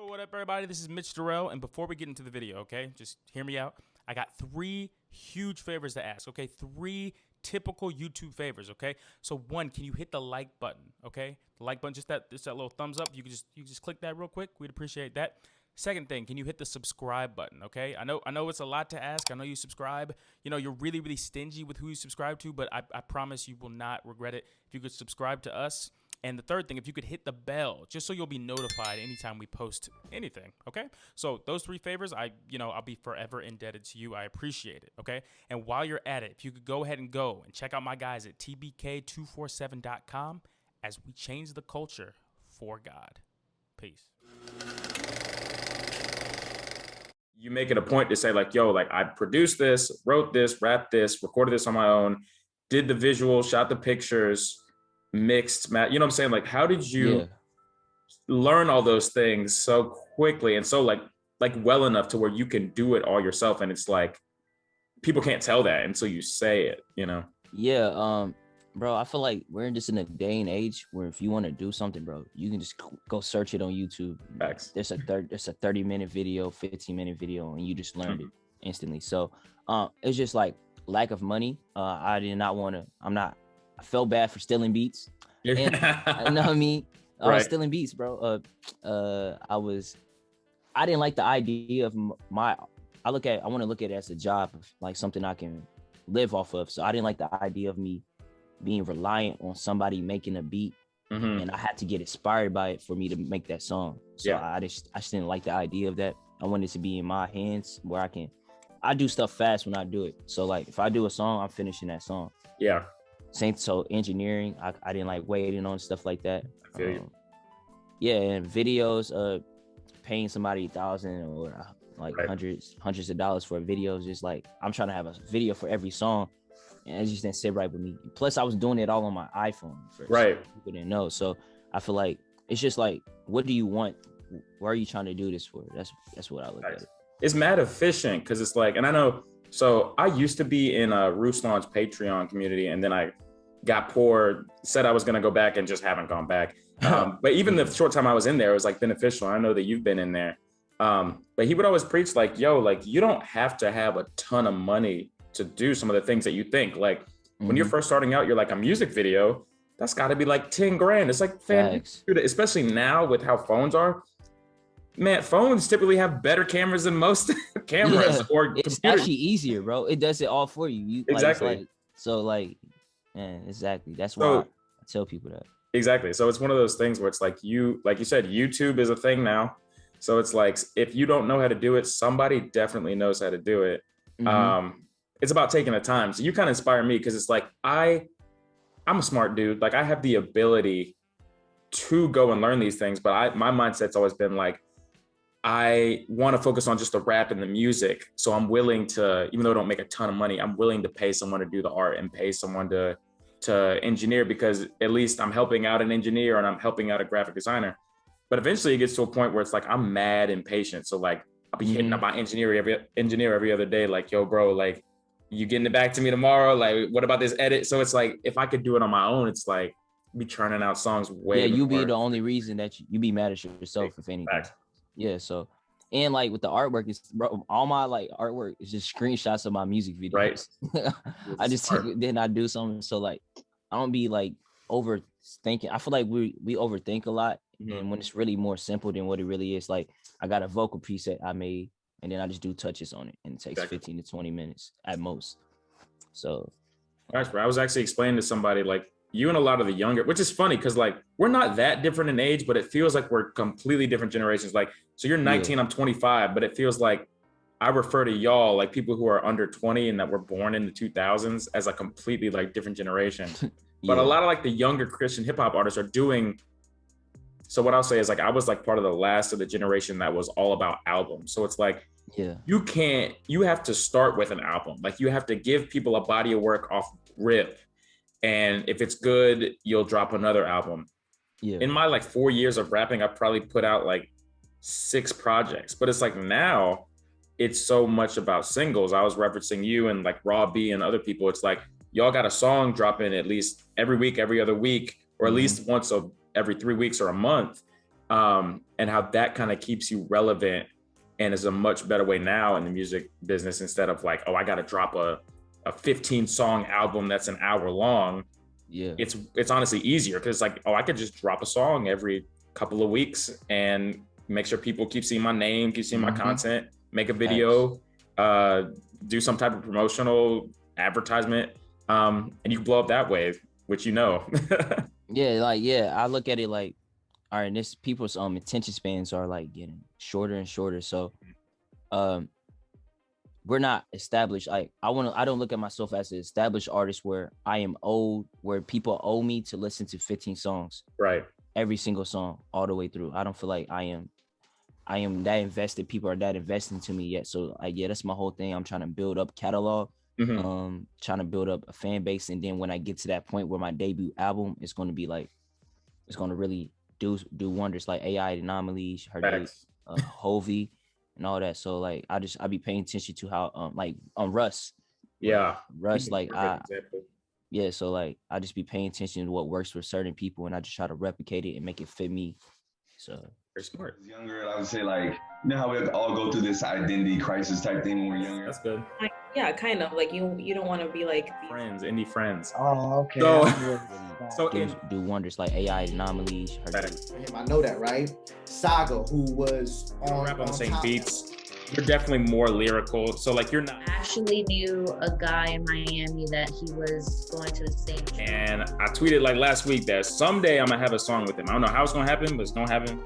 What up, everybody? This is Mitch Darrell, and before we get into the video, okay, just hear me out. I got 3 huge favors to ask, okay? 3 typical YouTube favors, okay? So one, can you hit the like button, okay? The like button, just that little thumbs up. You can just click that real quick. We'd appreciate that. Second thing, can you hit the subscribe button, okay? I know it's a lot to ask. I know you subscribe. You know, you're really, really stingy with who you subscribe to, but I promise you will not regret it if you could subscribe to us. And the third thing, if you could hit the bell, just so you'll be notified anytime we post anything, okay? So those 3 favors, I'll be forever indebted to you. I appreciate it, okay? And while you're at it, if you could go ahead and go and check out my guys at tbk247.com as we change the culture for God. Peace. You make it a point to say like, yo, like I produced this, wrote this, rapped this, recorded this on my own, did the visuals, shot the pictures, mixed, you know what I'm saying? Like, how did you learn all those things so quickly and so like well enough to where you can do it all yourself? And it's like, people can't tell that until you say it, you know? Yeah. Bro, I feel like we're just in a day and age where if you want to do something, bro, you can just go search it on YouTube. Facts. There's a 30-minute video, 15-minute video, and you just learned it instantly. So it's just like lack of money. I felt bad for stealing beats. And, you know what I mean? I was stealing beats, bro. I didn't like the idea of I want to look at it as a job, like something I can live off of. So I didn't like the idea of me being reliant on somebody making a beat, and I had to get inspired by it for me to make that song. So I just didn't like the idea of that. I wanted it to be in my hands where I do stuff fast when I do it. So like if I do a song, I'm finishing that song. Yeah. So engineering, I didn't like waiting on stuff like that. I feel you. Yeah, and videos, paying somebody $1,000 or like hundreds of dollars for a video is just like, I'm trying to have a video for every song, and it just didn't sit right with me. Plus, I was doing it all on my iPhone first. Right. So people didn't know. So I feel like it's just like, what do you want? Why are you trying to do this for? That's what I look at it. It's mad efficient because it's like, and I know, so I used to be in a Ruslan's Patreon community, and then I got poor, said I was going to go back and just haven't gone back. But even the short time I was in there, it was like beneficial. I know that you've been in there. But he would always preach like, yo, like you don't have to have a ton of money to do some of the things that you think. Like when you're first starting out, you're like, a music video, that's got to be like 10 grand. It's like, especially now with how phones are. Man, phones typically have better cameras than most cameras or it's computers. Actually easier, bro. It does it all for you. Exactly. Exactly. That's why I tell people that. Exactly. So it's one of those things where it's like you said, YouTube is a thing now. So it's like, if you don't know how to do it, somebody definitely knows how to do it. It's about taking the time. So you kind of inspire me because it's like, I'm a smart dude. Like I have the ability to go and learn these things, but my mindset's always been like, I want to focus on just the rap and the music. So I'm willing to, even though I don't make a ton of money, I'm willing to pay someone to do the art and pay someone to engineer, because at least I'm helping out an engineer and I'm helping out a graphic designer. But eventually it gets to a point where it's like, I'm mad impatient. So like, I'll be hitting up my engineer every other day. Like, yo, bro, like you getting it back to me tomorrow? Like, what about this edit? So it's like, if I could do it on my own, it's like be churning out songs way. Yeah, you be the only reason that you be mad at yourself, if anything. Fact. Yeah, so, and like with the artwork, bro, all my like artwork is just screenshots of my music videos. Right. I just take it, then I do something. So like, I don't be like overthinking. I feel like we overthink a lot, and when it's really more simple than what it really is. Like I got a vocal preset I made, and then I just do touches on it, and it takes 15 to 20 minutes at most. So, gosh, bro, I was actually explaining to somebody like, you and a lot of the younger, which is funny because like we're not that different in age, but it feels like we're completely different generations. Like, so you're 19, I'm 25, but it feels like I refer to y'all, like people who are under 20 and that were born in the 2000s, as a completely like different generation. But a lot of like the younger Christian hip hop artists are doing. So what I'll say is like, I was like part of the last of the generation that was all about albums. So it's like, you have to start with an album. Like you have to give people a body of work off rip. And if it's good, you'll drop another album. In my like 4 years of rapping, I've probably put out like 6 projects, but it's like now it's so much about singles. I was referencing you and like Raw B and other people. It's like, y'all got a song dropping at least every week, every other week, or at least once every 3 weeks or a month. and how that kind of keeps you relevant and is a much better way now in the music business, instead of like, oh, I got to drop a 15 song album that's an hour long. Yeah, it's honestly easier because like, oh, I could just drop a song every couple of weeks and make sure people keep seeing my name, keep seeing my content, make a video, do some type of promotional advertisement, and you can blow up that way, which you know. I look at it like, all right, this people's attention spans are like getting shorter and shorter. So we're not established. Like I don't look at myself as an established artist where I am old, where people owe me to listen to 15 songs. Right. Every single song all the way through. I don't feel like I am that invested. People are that invested into me yet. So that's my whole thing. I'm trying to build up catalog, trying to build up a fan base. And then when I get to that point where my debut album is going to be like, it's going to really do wonders, like AI Anomalies, Hovey and all that. So like, I be paying attention to how, Russ. Yeah. Russ, like so like I just be paying attention to what works for certain people, and I just try to replicate it and make it fit me. So very smart. Younger, I would say, like, you know how we all go through this identity crisis type thing when we're younger. That's good. Yeah, kind of like you don't want to be like indie friends. Oh, okay. So do wonders like AI Anomalies. I know that, right? Saga, who was on rap on the same beats. You're definitely more lyrical. So like you're not. I actually knew a guy in Miami that he was going to the same. And I tweeted like last week that someday I'm gonna have a song with him. I don't know how it's gonna happen, but it's gonna happen.